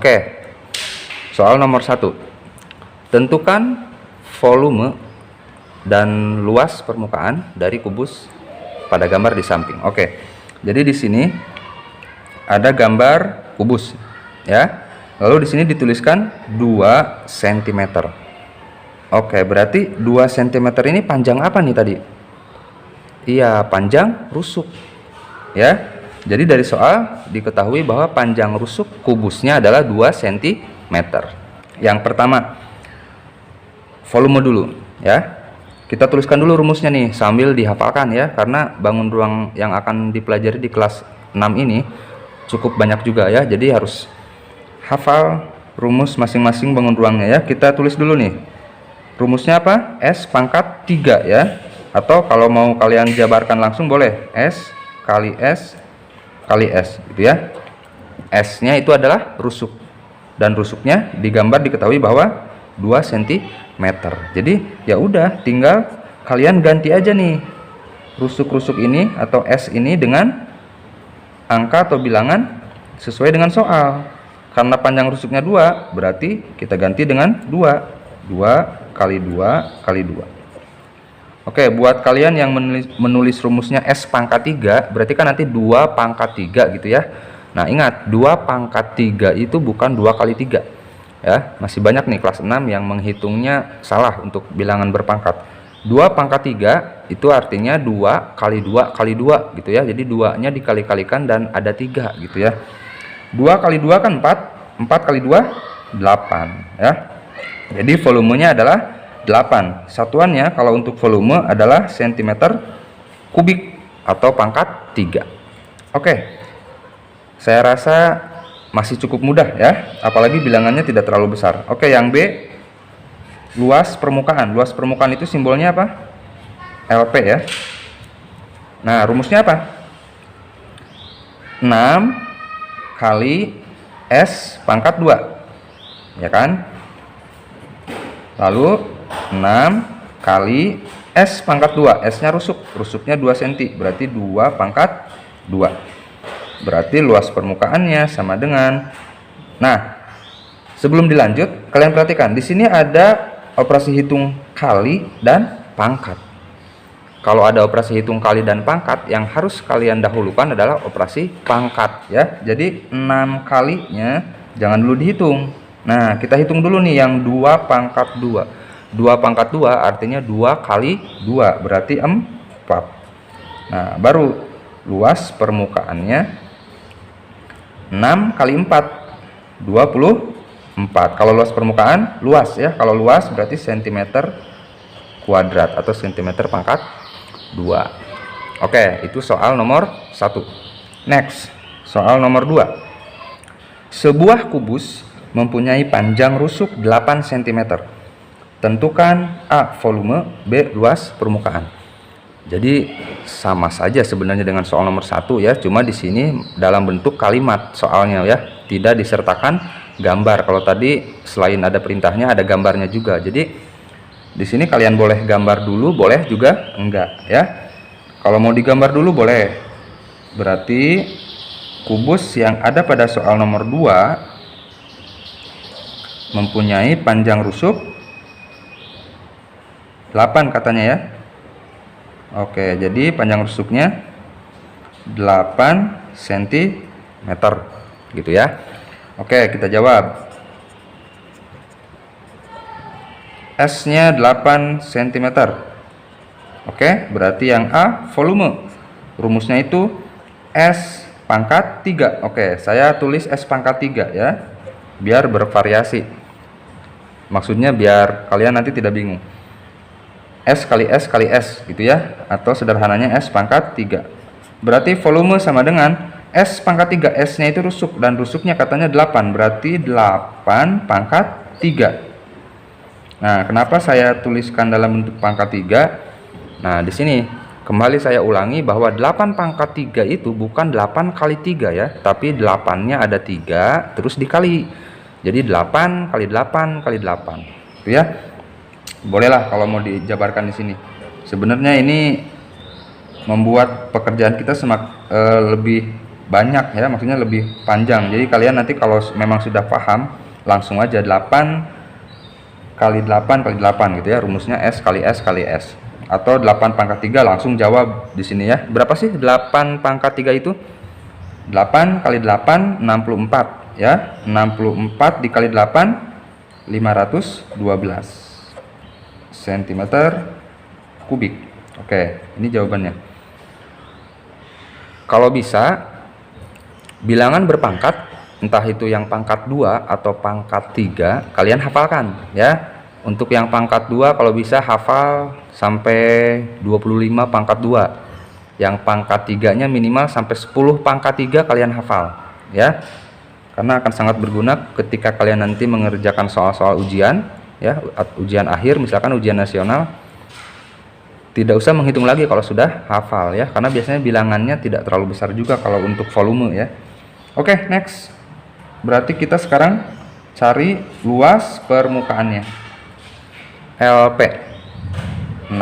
Oke, soal nomor 1. Tentukan volume dan luas permukaan dari kubus pada gambar di samping. Oke, jadi di sini ada gambar kubus, ya. Lalu di sini dituliskan 2 cm. Oke, berarti 2 cm ini panjang apa nih tadi? Iya, panjang rusuk, ya. Jadi dari soal diketahui bahwa panjang rusuk kubusnya adalah 2 cm. Yang pertama, volume dulu, ya. Kita tuliskan dulu rumusnya nih sambil dihafalkan ya, karena bangun ruang yang akan dipelajari di kelas 6 ini cukup banyak juga ya. Jadi harus hafal rumus masing-masing bangun ruangnya ya. Kita tulis dulu nih. Rumusnya apa? S pangkat 3 ya. Atau kalau mau kalian jabarkan langsung boleh S kali S kali S gitu ya. S-nya itu adalah rusuk, dan rusuknya digambar diketahui bahwa 2 cm. Jadi ya udah, tinggal kalian ganti aja nih rusuk-rusuk ini atau S ini dengan angka atau bilangan sesuai dengan soal. Karena panjang rusuknya 2, berarti kita ganti dengan 2 kali 2 kali 2. Oke, buat kalian yang menulis rumusnya S pangkat 3, berarti kan nanti 2 pangkat 3 gitu ya. Nah, ingat, 2 pangkat 3 itu bukan 2 kali 3. Ya, masih banyak nih kelas 6 yang menghitungnya salah untuk bilangan berpangkat. 2 pangkat 3 itu artinya 2 kali 2 kali 2 gitu ya. Jadi 2-nya dikali-kalikan dan ada 3 gitu ya. 2 kali 2 kan 4, 4 kali 2 8 ya. Jadi volumenya adalah 8. Satuannya kalau untuk volume adalah cm kubik atau pangkat 3. Oke, saya rasa masih cukup mudah ya, apalagi bilangannya tidak terlalu besar. Oke, yang B, luas permukaan. Luas permukaan itu simbolnya apa? LP ya. Nah, rumusnya apa? 6 kali S pangkat 2 ya kan. Lalu 6 kali S pangkat 2, S nya rusuk, rusuknya 2 cm, berarti 2 pangkat 2. Berarti luas permukaannya sama dengan, nah sebelum dilanjut kalian perhatikan di sini ada operasi hitung kali dan pangkat. Kalau ada operasi hitung kali dan pangkat, yang harus kalian dahulukan adalah operasi pangkat ya. Jadi 6 kalinya jangan dulu dihitung. Nah, kita hitung dulu nih yang 2 pangkat 2. 2 pangkat 2 artinya 2 kali 2, berarti 4. Nah, baru luas permukaannya 6 kali 4, 24. Kalau luas permukaan, luas ya. Kalau luas berarti cm kuadrat atau cm pangkat 2. Oke, itu soal nomor 1. Next, soal nomor 2. Sebuah kubus mempunyai panjang rusuk 8 cm. Tentukan A volume, B luas permukaan. Jadi sama saja sebenarnya dengan soal nomor 1 ya, cuma di sini dalam bentuk kalimat soalnya ya, tidak disertakan gambar. Kalau tadi selain ada perintahnya ada gambarnya juga. Jadi di sini kalian boleh gambar dulu, boleh juga enggak ya. Kalau mau digambar dulu boleh. Berarti kubus yang ada pada soal nomor 2 mempunyai panjang rusuk 8 katanya ya. Oke, jadi panjang rusuknya 8 cm gitu ya. Oke, kita jawab. S nya 8 cm. Oke, berarti yang A volume. Rumusnya itu S pangkat 3. Oke, saya tulis S pangkat 3 ya, biar bervariasi. Maksudnya biar kalian nanti tidak bingung. S kali S kali S gitu ya, atau sederhananya S pangkat 3. Berarti volume sama dengan S pangkat 3. S nya itu rusuk, dan rusuknya katanya 8, berarti 8 pangkat 3. Nah, kenapa saya tuliskan dalam bentuk pangkat 3? Nah, di sini kembali saya ulangi bahwa 8 pangkat 3 itu bukan 8 kali 3 ya, tapi 8-nya ada 3 terus dikali. Jadi 8 kali 8 kali 8 itu ya. Bolehlah kalau mau dijabarkan di sini. Sebenarnya ini membuat pekerjaan kita lebih banyak ya, maksudnya lebih panjang. Jadi kalian nanti kalau memang sudah paham, langsung aja 8 kali 8 kali 8 gitu ya, rumusnya S kali S kali S, atau 8 pangkat 3 langsung jawab di sini ya. Berapa sih 8 pangkat 3 itu? 8 kali 8 64 ya, 64 dikali 8 512 cm kubik. Oke, ini jawabannya. Kalau bisa bilangan berpangkat, entah itu yang pangkat 2 atau pangkat 3, kalian hafalkan ya. Untuk yang pangkat 2 kalau bisa hafal sampai 25 pangkat 2. Yang pangkat 3-nya minimal sampai 10 pangkat 3 kalian hafal ya. Karena akan sangat berguna ketika kalian nanti mengerjakan soal-soal ujian ya, ujian akhir misalkan ujian nasional. Tidak usah menghitung lagi kalau sudah hafal ya, karena biasanya bilangannya tidak terlalu besar juga kalau untuk volume ya. Oke, next. Berarti kita sekarang cari luas permukaannya. LP 6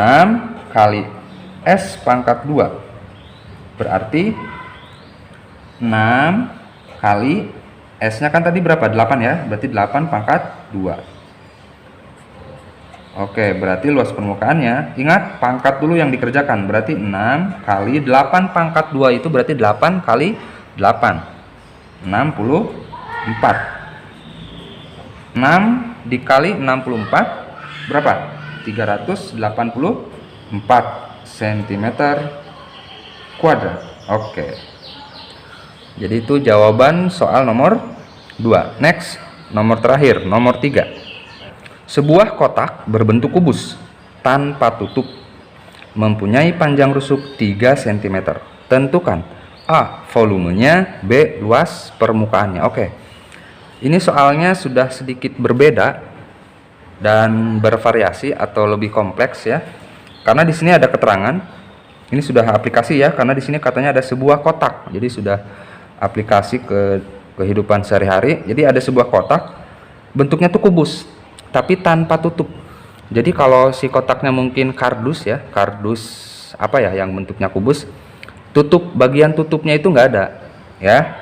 kali S pangkat 2. Berarti 6 kali S-nya kan tadi berapa? 8 ya. Berarti 8 pangkat 2. Oke, berarti luas permukaannya, ingat pangkat dulu yang dikerjakan. Berarti 6 kali 8 pangkat 2 itu berarti 8 kali 8. 64. 6 dikali 64 berapa? 384 cm kuadrat. Oke. Jadi itu jawaban soal nomor 2. Next, nomor terakhir, nomor 3. Sebuah kotak berbentuk kubus tanpa tutup mempunyai panjang rusuk 3 cm. Tentukan A. volumenya, B. luas permukaannya. Oke. Ini soalnya sudah sedikit berbeda dan bervariasi atau lebih kompleks ya. Karena di sini ada keterangan. Ini sudah aplikasi ya, karena di sini katanya ada sebuah kotak. Jadi sudah aplikasi ke kehidupan sehari-hari. Jadi ada sebuah kotak, bentuknya tuh kubus, tapi tanpa tutup. Jadi kalau si kotaknya mungkin kardus ya, kardus apa ya yang bentuknya kubus, bagian tutupnya itu nggak ada ya.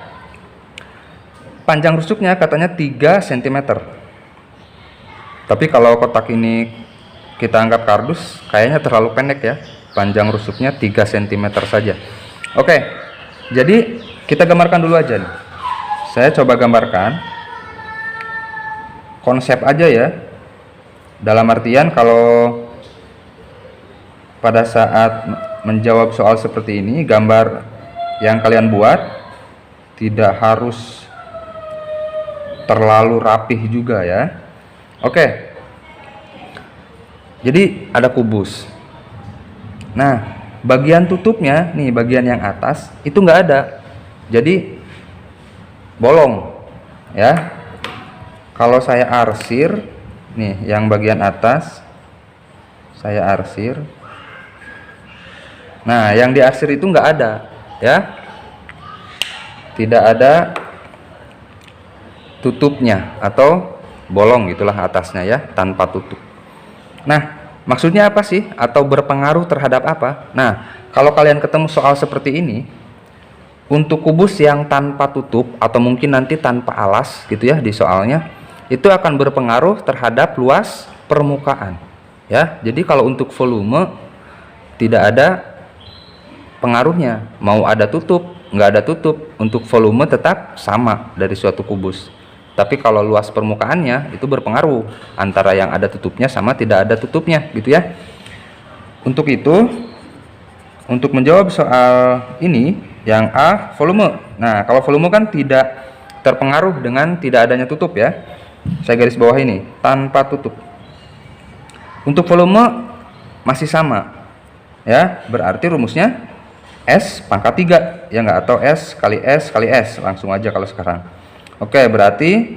Panjang rusuknya katanya 3 cm. Tapi kalau kotak ini kita anggap kardus, kayaknya terlalu pendek ya. Panjang rusuknya 3 cm saja. Oke, jadi kita gambarkan dulu aja nih. Saya coba gambarkan konsep aja ya. Dalam artian kalau pada saat menjawab soal seperti ini, gambar yang kalian buat tidak harus terlalu rapih juga ya. Oke. Jadi ada kubus. Nah, bagian tutupnya nih, bagian yang atas itu nggak ada. Jadi bolong ya. Kalau saya arsir nih, yang bagian atas saya arsir. Nah, yang diarsir itu nggak ada ya, tidak ada tutupnya atau bolong gitulah atasnya ya, tanpa tutup. Nah, maksudnya apa sih, atau berpengaruh terhadap apa? Nah, kalau kalian ketemu soal seperti ini, untuk kubus yang tanpa tutup atau mungkin nanti tanpa alas gitu ya di soalnya, itu akan berpengaruh terhadap luas permukaan ya. Jadi kalau untuk volume tidak ada pengaruhnya, mau ada tutup nggak ada tutup, untuk volume tetap sama dari suatu kubus. Tapi kalau luas permukaannya itu berpengaruh antara yang ada tutupnya sama tidak ada tutupnya gitu ya. Untuk itu, untuk menjawab soal ini yang A, volume. Nah, kalau volume kan tidak terpengaruh dengan tidak adanya tutup ya. Saya garis bawah ini, tanpa tutup. Untuk volume masih sama ya, berarti rumusnya S pangkat 3 ya enggak, atau S kali S kali S, langsung aja kalau sekarang. Oke, berarti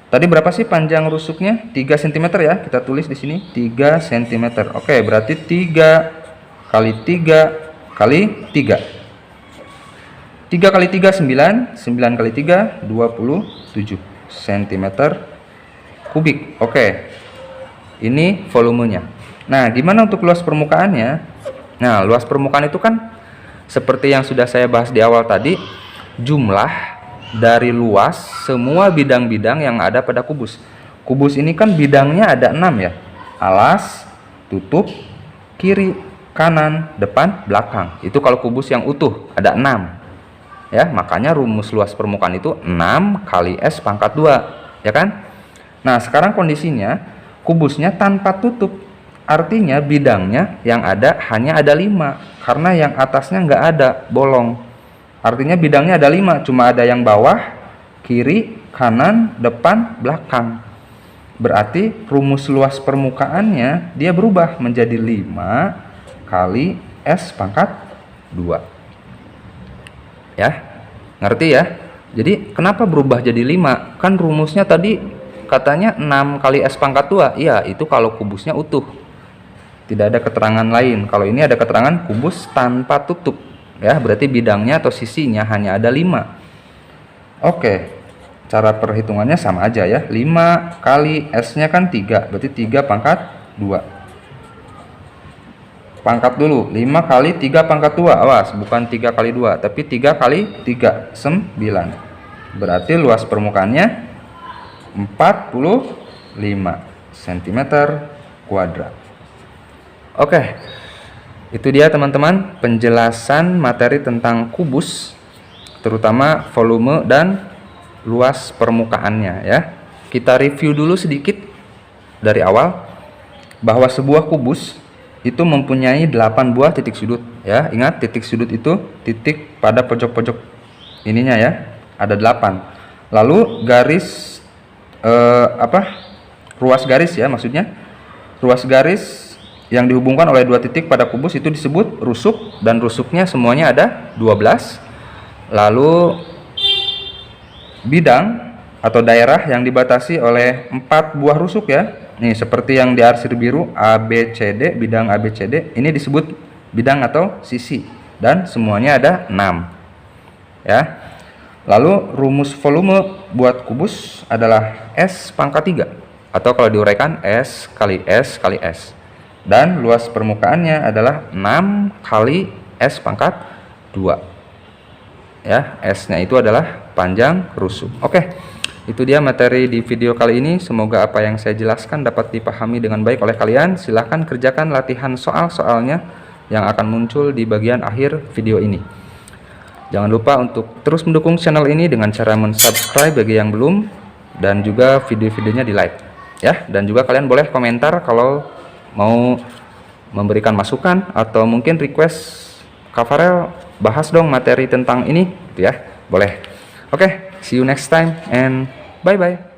tadi berapa sih panjang rusuknya? 3 cm ya, kita tulis di sini 3 cm. Oke, berarti 3 kali 3 kali 3. 3 kali 3 9, 9 kali 3 27 cm kubik. Oke. Ini volumenya. Nah, gimana untuk luas permukaannya? Nah, luas permukaan itu kan seperti yang sudah saya bahas di awal tadi, jumlah dari luas semua bidang-bidang yang ada pada kubus. Kubus ini kan bidangnya ada 6 ya. Alas, tutup, kiri, kanan, depan, belakang. Itu kalau kubus yang utuh ada 6. Ya, makanya rumus luas permukaan itu 6 kali S pangkat 2, ya kan? Nah, sekarang kondisinya kubusnya tanpa tutup. Artinya bidangnya yang ada hanya ada 5, karena yang atasnya nggak ada, bolong. Artinya bidangnya ada 5, cuma ada yang bawah, kiri, kanan, depan, belakang. Berarti rumus luas permukaannya dia berubah menjadi 5 kali S pangkat 2. Ya, ngerti ya? Jadi kenapa berubah jadi 5? Kan rumusnya tadi katanya 6 kali S pangkat 2. Iya, itu kalau kubusnya utuh. Tidak ada keterangan lain. Kalau ini ada keterangan kubus tanpa tutup, ya berarti bidangnya atau sisinya hanya ada 5. Oke, cara perhitungannya sama aja ya. 5 kali S nya kan 3, berarti 3 pangkat 2. Pangkat dulu, 5 kali 3 pangkat 2. Awas, bukan 3 kali 2, tapi 3 kali 3, 9. Berarti luas permukaannya 45 cm kuadrat. Oke, itu dia teman-teman penjelasan materi tentang kubus, terutama volume dan luas permukaannya ya. Kita review dulu sedikit dari awal bahwa sebuah kubus itu mempunyai 8 buah titik sudut ya. Ingat, titik sudut itu titik pada pojok-pojok ininya ya, ada 8. Lalu garis ruas garis ya, maksudnya ruas garis yang dihubungkan oleh 2 titik pada kubus itu disebut rusuk, dan rusuknya semuanya ada 12. Lalu bidang atau daerah yang dibatasi oleh 4 buah rusuk ya. Nih seperti yang diarsir biru ABCD, bidang ABCD ini disebut bidang atau sisi, dan semuanya ada 6 ya. Lalu rumus volume buat kubus adalah S pangkat 3, atau kalau diuraikan S kali S kali S. Dan luas permukaannya adalah 6 kali S pangkat 2. Ya, S-nya itu adalah panjang rusuk. Oke, itu dia materi di video kali ini. Semoga apa yang saya jelaskan dapat dipahami dengan baik oleh kalian. Silahkan kerjakan latihan soal-soalnya yang akan muncul di bagian akhir video ini. Jangan lupa untuk terus mendukung channel ini dengan cara mensubscribe bagi yang belum, dan juga video-videonya di like ya. Dan juga kalian boleh komentar kalau mau memberikan masukan atau mungkin request Kak Farel bahas dong materi tentang ini ya, boleh. Oke, see you next time and bye bye.